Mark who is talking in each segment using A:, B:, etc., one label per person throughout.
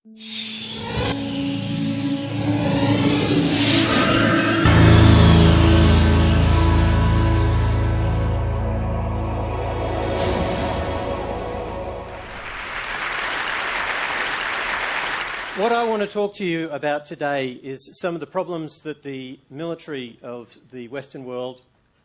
A: What I want to talk to you about today is some of the problems that the military of the Western world,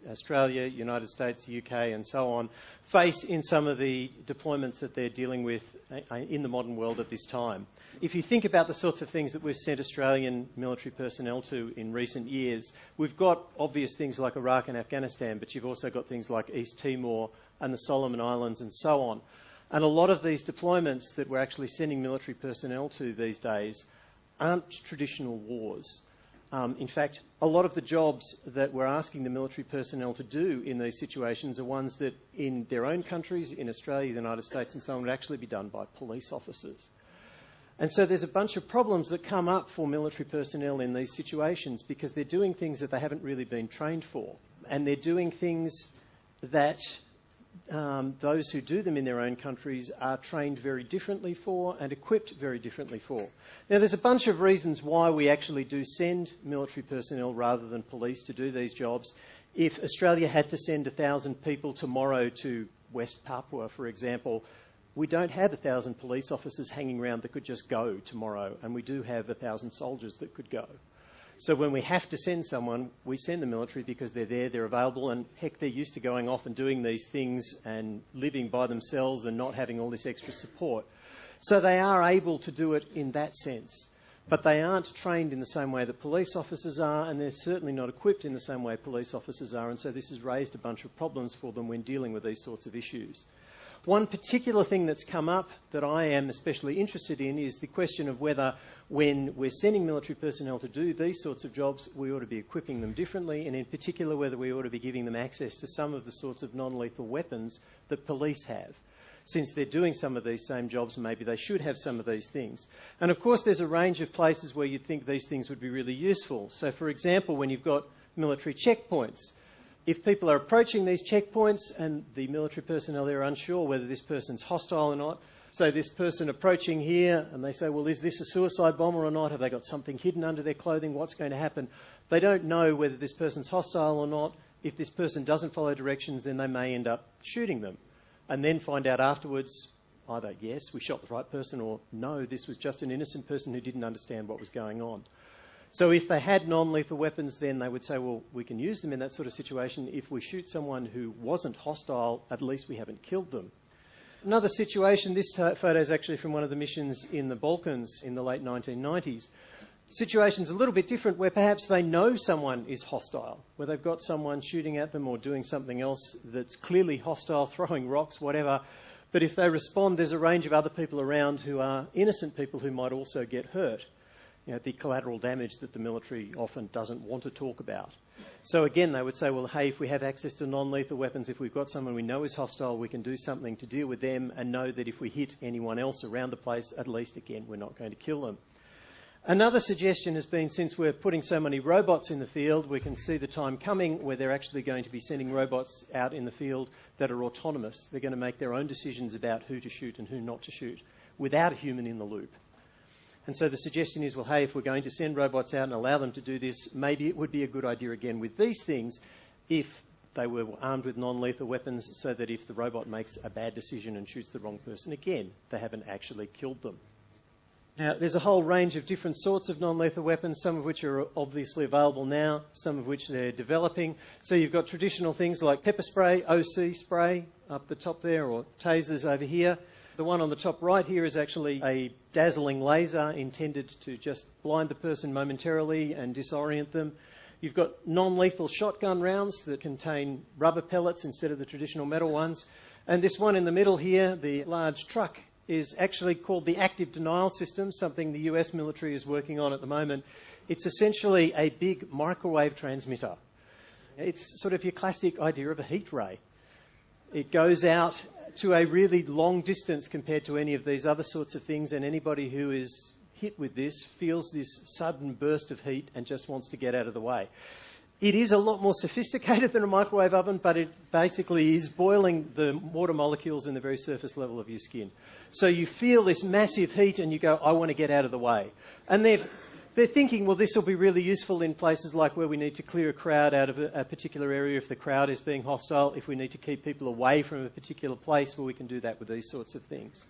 A: Australia, United States, UK and so on, face in some of the deployments that they're dealing with in the modern world at this time. If you think about the sorts of things that we've sent Australian military personnel to in recent years, we've got obvious things like Iraq and Afghanistan, but you've also got things like East Timor and the Solomon Islands and so on. And a lot of these deployments that we're actually sending military personnel to these days aren't traditional wars. In fact, a lot of the jobs that we're asking the military personnel to do in these situations are ones that in their own countries, in Australia, the United States and so on, would actually be done by police officers. And so there's a bunch of problems that come up for military personnel in these situations because they're doing things that they haven't really been trained for. And they're doing things that those who do them in their own countries are trained very differently for and equipped very differently for. Now, there's a bunch of reasons why we actually do send military personnel rather than police to do these jobs. If Australia had to send 1,000 people tomorrow to West Papua, for example, we don't have 1,000 police officers hanging around that could just go tomorrow, and we do have 1,000 soldiers that could go. So when we have to send someone, we send the military because they're there, they're available, and heck, they're used to going off and doing these things and living by themselves and not having all this extra support. So they are able to do it in that sense. But they aren't trained in the same way that police officers are, and they're certainly not equipped in the same way police officers are, and so this has raised a bunch of problems for them when dealing with these sorts of issues. One particular thing that's come up that I am especially interested in is the question of whether, when we're sending military personnel to do these sorts of jobs, we ought to be equipping them differently, and in particular whether we ought to be giving them access to some of the sorts of non-lethal weapons that police have. Since they're doing some of these same jobs, maybe they should have some of these things. And of course there's a range of places where you'd think these things would be really useful. So for example, when you've got military checkpoints, if people are approaching these checkpoints and the military personnel there are unsure whether this person's hostile or not, so this person approaching here and they say, well, is this a suicide bomber or not? Have they got something hidden under their clothing? What's going to happen? They don't know whether this person's hostile or not. If this person doesn't follow directions, then they may end up shooting them and then find out afterwards either, yes, we shot the right person, or no, this was just an innocent person who didn't understand what was going on. So if they had non-lethal weapons, then they would say, well, we can use them in that sort of situation. If we shoot someone who wasn't hostile, at least we haven't killed them. Another situation, this photo is actually from one of the missions in the Balkans in the late 1990s. Situation's a little bit different where perhaps they know someone is hostile, where they've got someone shooting at them or doing something else that's clearly hostile, throwing rocks, whatever. But if they respond, there's a range of other people around who are innocent people who might also get hurt. You know, the collateral damage that the military often doesn't want to talk about. So again, they would say, well, hey, if we have access to non-lethal weapons, if we've got someone we know is hostile, we can do something to deal with them and know that if we hit anyone else around the place, at least, again, we're not going to kill them. Another suggestion has been, since we're putting so many robots in the field, we can see the time coming where they're actually going to be sending robots out in the field that are autonomous. They're going to make their own decisions about who to shoot and who not to shoot without a human in the loop. And so the suggestion is, well, hey, if we're going to send robots out and allow them to do this, maybe it would be a good idea again with these things if they were armed with non-lethal weapons, so that if the robot makes a bad decision and shoots the wrong person again, they haven't actually killed them. Now, there's a whole range of different sorts of non-lethal weapons, some of which are obviously available now, some of which they're developing. So you've got traditional things like pepper spray, OC spray up the top there, or tasers over here. The one on the top right here is actually a dazzling laser intended to just blind the person momentarily and disorient them. You've got non-lethal shotgun rounds that contain rubber pellets instead of the traditional metal ones. And this one in the middle here, the large truck, is actually called the active denial system, something the US military is working on at the moment. It's essentially a big microwave transmitter. It's sort of your classic idea of a heat ray. It goes out to a really long distance compared to any of these other sorts of things, and anybody who is hit with this feels this sudden burst of heat and just wants to get out of the way. It is a lot more sophisticated than a microwave oven, but it basically is boiling the water molecules in the very surface level of your skin. So you feel this massive heat and you go, I want to get out of the way. And they're thinking, well, this will be really useful in places like where we need to clear a crowd out of a particular area if the crowd is being hostile, if we need to keep people away from a particular place, well, we can do that with these sorts of things.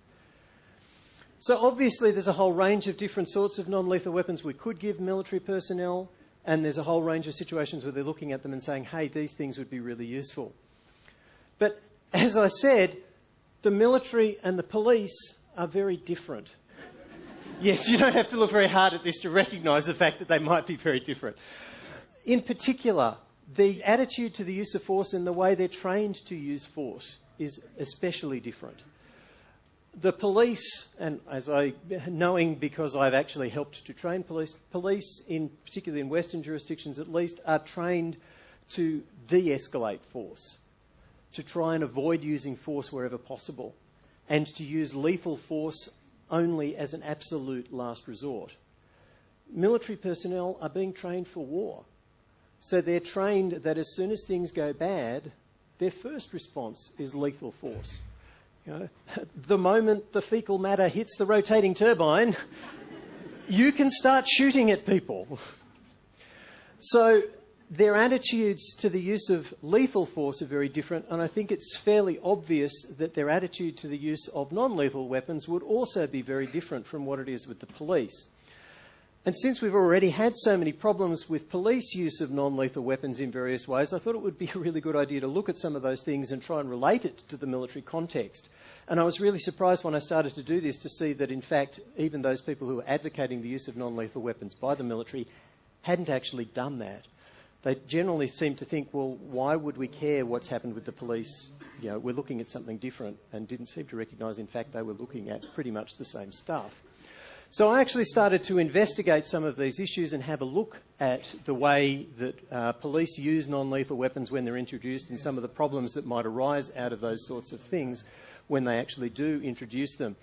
A: So obviously there's a whole range of different sorts of non-lethal weapons we could give military personnel, and there's a whole range of situations where they're looking at them and saying, hey, these things would be really useful. But as I said, the military and the police are very different. Yes, you don't have to look very hard at this to recognise the fact that they might be very different. In particular, the attitude to the use of force and the way they're trained to use force is especially different. The police, and knowing because I've actually helped to train police, particularly in Western jurisdictions at least, are trained to de-escalate force, to try and avoid using force wherever possible, and to use lethal force only as an absolute last resort. Military personnel are being trained for war. So they're trained that as soon as things go bad, their first response is lethal force. You know, the moment the fecal matter hits the rotating turbine, you can start shooting at people. So their attitudes to the use of lethal force are very different, and I think it's fairly obvious that their attitude to the use of non-lethal weapons would also be very different from what it is with the police. And since we've already had so many problems with police use of non-lethal weapons in various ways, I thought it would be a really good idea to look at some of those things and try and relate it to the military context. And I was really surprised when I started to do this to see that, in fact, even those people who were advocating the use of non-lethal weapons by the military hadn't actually done that. They generally seem to think, well, why would we care what's happened with the police? You know, we're looking at something different, and didn't seem to recognise, in fact, they were looking at pretty much the same stuff. So I actually started to investigate some of these issues and have a look at the way that police use non-lethal weapons when they're introduced and some of the problems that might arise out of those sorts of things when they actually do introduce them.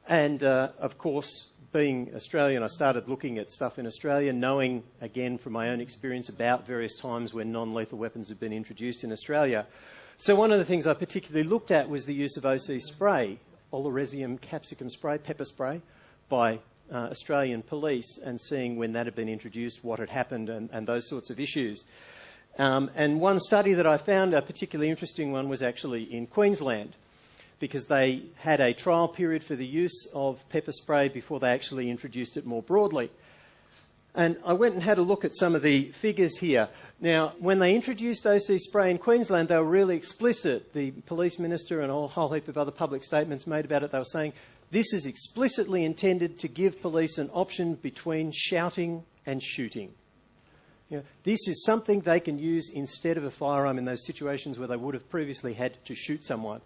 A: And, of course, being Australian, I started looking at stuff in Australia, knowing, again, from my own experience about various times when non-lethal weapons have been introduced in Australia. So one of the things I particularly looked at was the use of OC spray, Oleresium capsicum spray, pepper spray, by Australian police, and seeing when that had been introduced, what had happened, and those sorts of issues. And one study that I found, a particularly interesting one, was actually in Queensland, because they had a trial period for the use of pepper spray before they actually introduced it more broadly. And I went and had a look at some of the figures here. Now, when they introduced OC spray in Queensland, they were really explicit. The police minister and a whole heap of other public statements made about it. They were saying, this is explicitly intended to give police an option between shouting and shooting. You know, this is something they can use instead of a firearm in those situations where they would have previously had to shoot someone.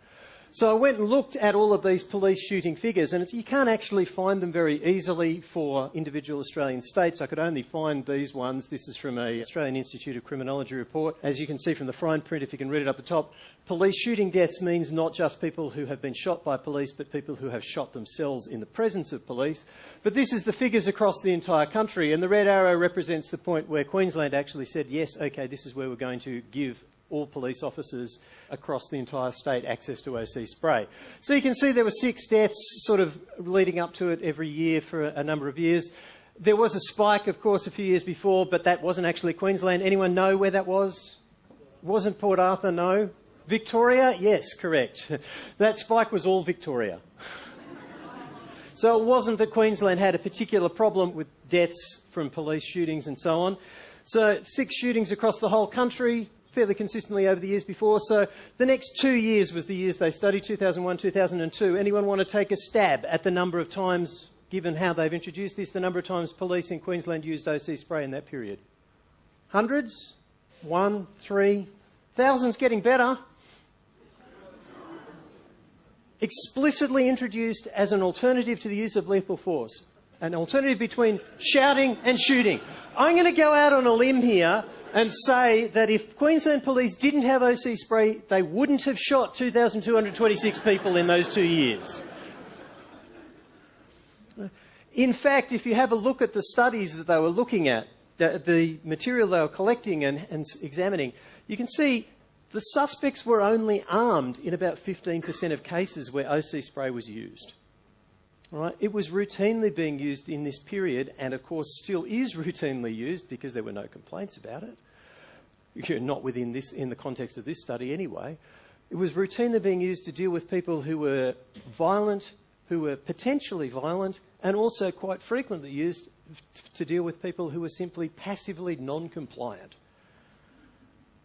A: So I went and looked at all of these police shooting figures, and you can't actually find them very easily for individual Australian states. I could only find these ones. This is from an Australian Institute of Criminology report. As you can see from the fine print, if you can read it up the top, police shooting deaths means not just people who have been shot by police, but people who have shot themselves in the presence of police. But this is the figures across the entire country, and the red arrow represents the point where Queensland actually said, yes, OK, this is where we're going to give all police officers across the entire state access to OC spray. So you can see there were 6 deaths sort of leading up to it every year for a number of years. There was a spike, of course, a few years before, but that wasn't actually Queensland. Anyone know where that was? It wasn't Port Arthur, no. Victoria? Yes, correct. That spike was all Victoria. So it wasn't that Queensland had a particular problem with deaths from police shootings and so on. So 6 shootings across the whole country, fairly consistently over the years before. So the next 2 years was the years they studied, 2001, 2002. Anyone want to take a stab at the number of times, given how they've introduced this, the number of times police in Queensland used OC spray in that period? Hundreds? 1, 3? Thousands, getting better. Explicitly introduced as an alternative to the use of lethal force. An alternative between shouting and shooting. I'm going to go out on a limb here and say that if Queensland Police didn't have OC spray, they wouldn't have shot 2,226 people in those 2 years. In fact, if you have a look at the studies that they were looking at, the material they were collecting and examining, you can see the suspects were only armed in about 15% of cases where OC spray was used. Right? It was routinely being used in this period, and of course still is routinely used because there were no complaints about it. Not within this, in the context of this study anyway. It was routinely being used to deal with people who were violent, who were potentially violent, and also quite frequently used to deal with people who were simply passively non-compliant.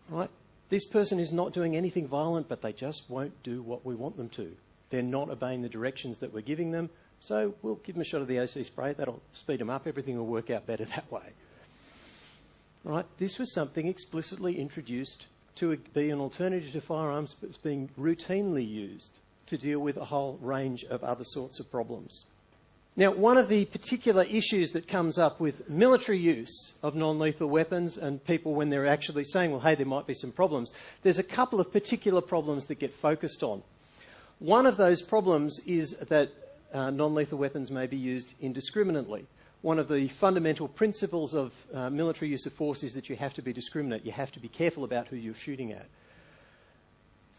A: Right? This person is not doing anything violent, but they just won't do what we want them to. They're not obeying the directions that we're giving them, so we'll give them a shot of the OC spray. That'll speed them up. Everything will work out better that way. Right? This was something explicitly introduced to be an alternative to firearms, but it's being routinely used to deal with a whole range of other sorts of problems. Now, one of the particular issues that comes up with military use of non-lethal weapons and people when they're actually saying, well, hey, there might be some problems, there's a couple of particular problems that get focused on. One of those problems is that non-lethal weapons may be used indiscriminately. One of the fundamental principles of military use of force is that you have to be discriminate. You have to be careful about who you're shooting at.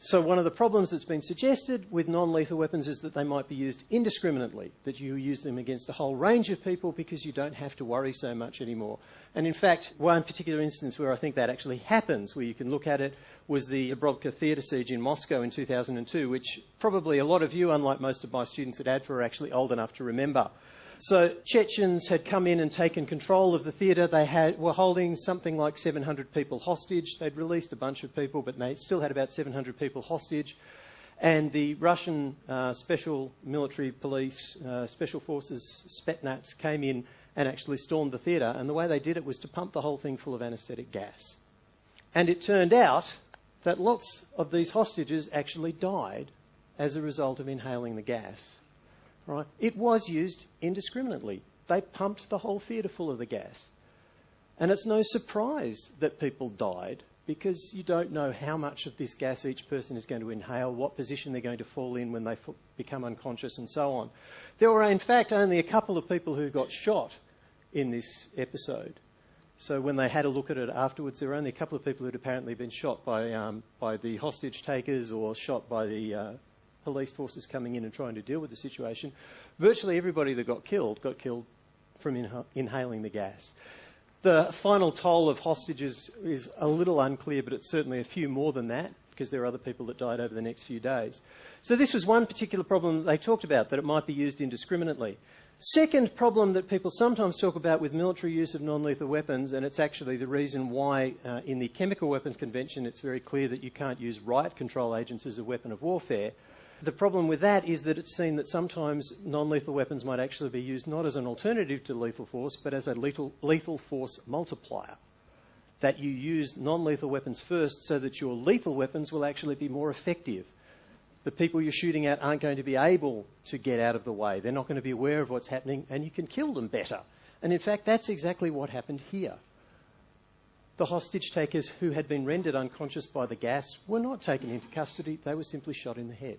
A: So one of the problems that's been suggested with non-lethal weapons is that they might be used indiscriminately, that you use them against a whole range of people because you don't have to worry so much anymore. And in fact, one particular instance where I think that actually happens, where you can look at it, was the Braga theatre siege in Moscow in 2002, which probably a lot of you, unlike most of my students at ADFA, are actually old enough to remember. So Chechens had come in and taken control of the theatre. They were holding something like 700 people hostage. They'd released a bunch of people, but they still had about 700 people hostage. And the Russian special military police, special forces, Spetsnaz, came in and actually stormed the theatre. And the way they did it was to pump the whole thing full of anaesthetic gas. And it turned out that lots of these hostages actually died as a result of inhaling the gas. Right? It was used indiscriminately. They pumped the whole theatre full of the gas. And it's no surprise that people died because you don't know how much of this gas each person is going to inhale, what position they're going to fall in when they become unconscious and so on. There were, in fact, only a couple of people who got shot in this episode. So when they had a look at it afterwards, there were only a couple of people who'd apparently been shot by the hostage takers or shot by the police forces coming in and trying to deal with the situation. Virtually everybody that got killed from inhaling the gas. The final toll of hostages is a little unclear, but it's certainly a few more than that because there are other people that died over the next few days. So this was one particular problem that they talked about, that it might be used indiscriminately. Second problem that people sometimes talk about with military use of non-lethal weapons, and it's actually the reason why in the Chemical Weapons Convention it's very clear that you can't use riot control agents as a weapon of warfare. The problem with that is that it's seen that sometimes non-lethal weapons might actually be used not as an alternative to lethal force, but as a lethal force multiplier. That you use non-lethal weapons first so that your lethal weapons will actually be more effective. The people you're shooting at aren't going to be able to get out of the way. They're not going to be aware of what's happening, and you can kill them better. And in fact, that's exactly what happened here. The hostage takers who had been rendered unconscious by the gas were not taken into custody. They were simply shot in the head.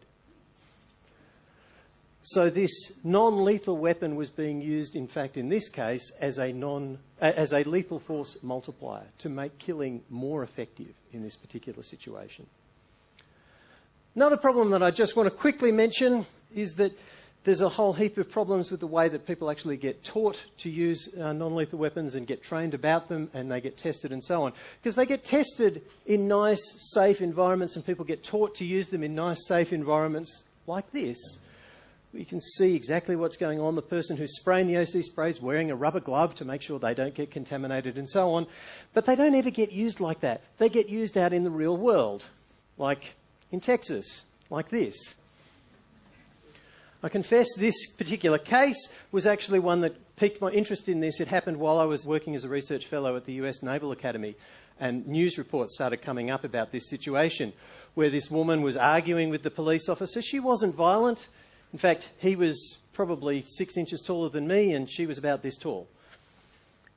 A: So this non-lethal weapon was being used, in fact, in this case, as a lethal force multiplier to make killing more effective in this particular situation. Another problem that I just want to quickly mention is that there's a whole heap of problems with the way that people actually get taught to use non-lethal weapons and get trained about them, and they get tested and so on. Because they get tested in nice, safe environments, and people get taught to use them in nice, safe environments like this. You can see exactly what's going on. The person who's spraying the OC spray is wearing a rubber glove to make sure they don't get contaminated and so on. But they don't ever get used like that. They get used out in the real world, like in Texas, like this. I confess this particular case was actually one that piqued my interest in this. It happened while I was working as a research fellow at the US Naval Academy, and news reports started coming up about this situation where this woman was arguing with the police officer. She wasn't violent. In fact, he was probably 6 inches taller than me, and she was about this tall.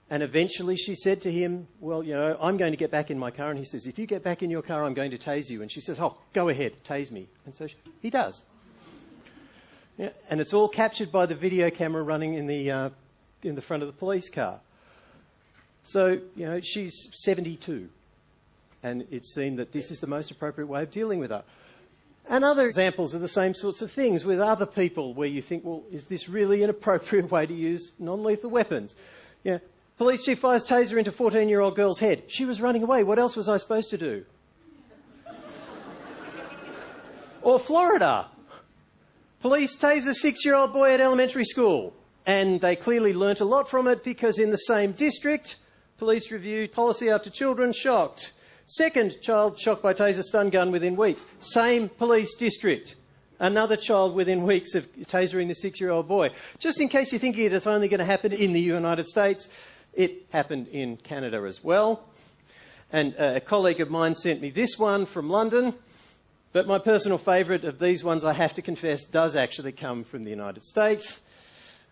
A: And eventually she said to him, well, you know, I'm going to get back in my car. And he says, if you get back in your car, I'm going to tase you. And she says, oh, go ahead, tase me. And so he does. Yeah, and it's all captured by the video camera running in the front of the police car. So, you know, she's 72. And it's seen that this is the most appropriate way of dealing with her. And other examples of the same sorts of things with other people where you think, well, is this really an appropriate way to use non-lethal weapons? Yeah. Police chief fires taser into 14-year-old girl's head. She was running away. What else was I supposed to do? Or Florida. Police taser 6-year-old boy at elementary school. And they clearly learnt a lot from it because in the same district, police reviewed policy after children shocked. Second child shocked by taser stun gun within weeks. Same police district. Another child within weeks of tasering the 6-year-old boy. Just in case you're thinking it's only going to happen in the United States, it happened in Canada as well. And a colleague of mine sent me this one from London. But my personal favourite of these ones, I have to confess, does actually come from the United States.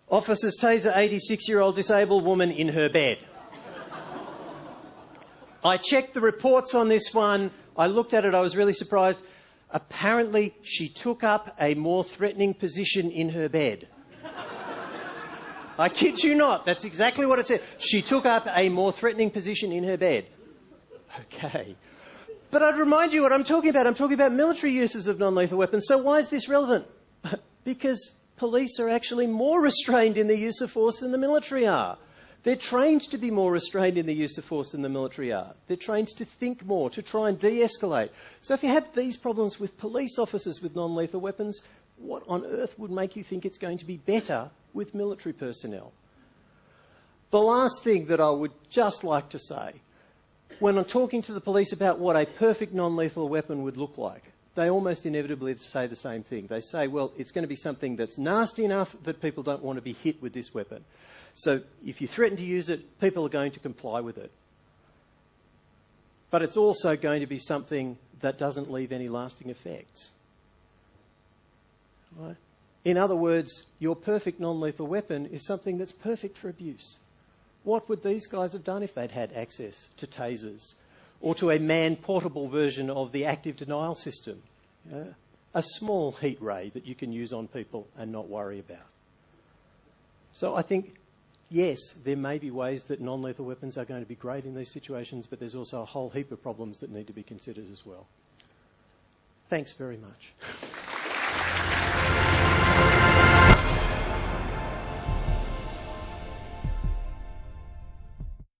A: Officers taser 86-year-old disabled woman in her bed. I checked the reports on this one. I looked at it. I was really surprised. Apparently, she took up a more threatening position in her bed. I kid you not. That's exactly what it said. She took up a more threatening position in her bed. Okay. But I'd remind you what I'm talking about. I'm talking about military uses of non-lethal weapons. So why is this relevant? Because police are actually more restrained in the use of force than the military are. They're trained to be more restrained in the use of force than the military are. They're trained to think more, to try and de-escalate. So if you have these problems with police officers with non-lethal weapons, what on earth would make you think it's going to be better with military personnel? The last thing that I would just like to say, when I'm talking to the police about what a perfect non-lethal weapon would look like, they almost inevitably say the same thing. They say, well, it's going to be something that's nasty enough that people don't want to be hit with this weapon. So if you threaten to use it, people are going to comply with it. But it's also going to be something that doesn't leave any lasting effects. Right? In other words, your perfect non-lethal weapon is something that's perfect for abuse. What would these guys have done if they'd had access to tasers or to a man-portable version of the active denial system? A small heat ray that you can use on people and not worry about. So I think, yes, there may be ways that non-lethal weapons are going to be great in these situations, but there's also a whole heap of problems that need to be considered as well. Thanks very much.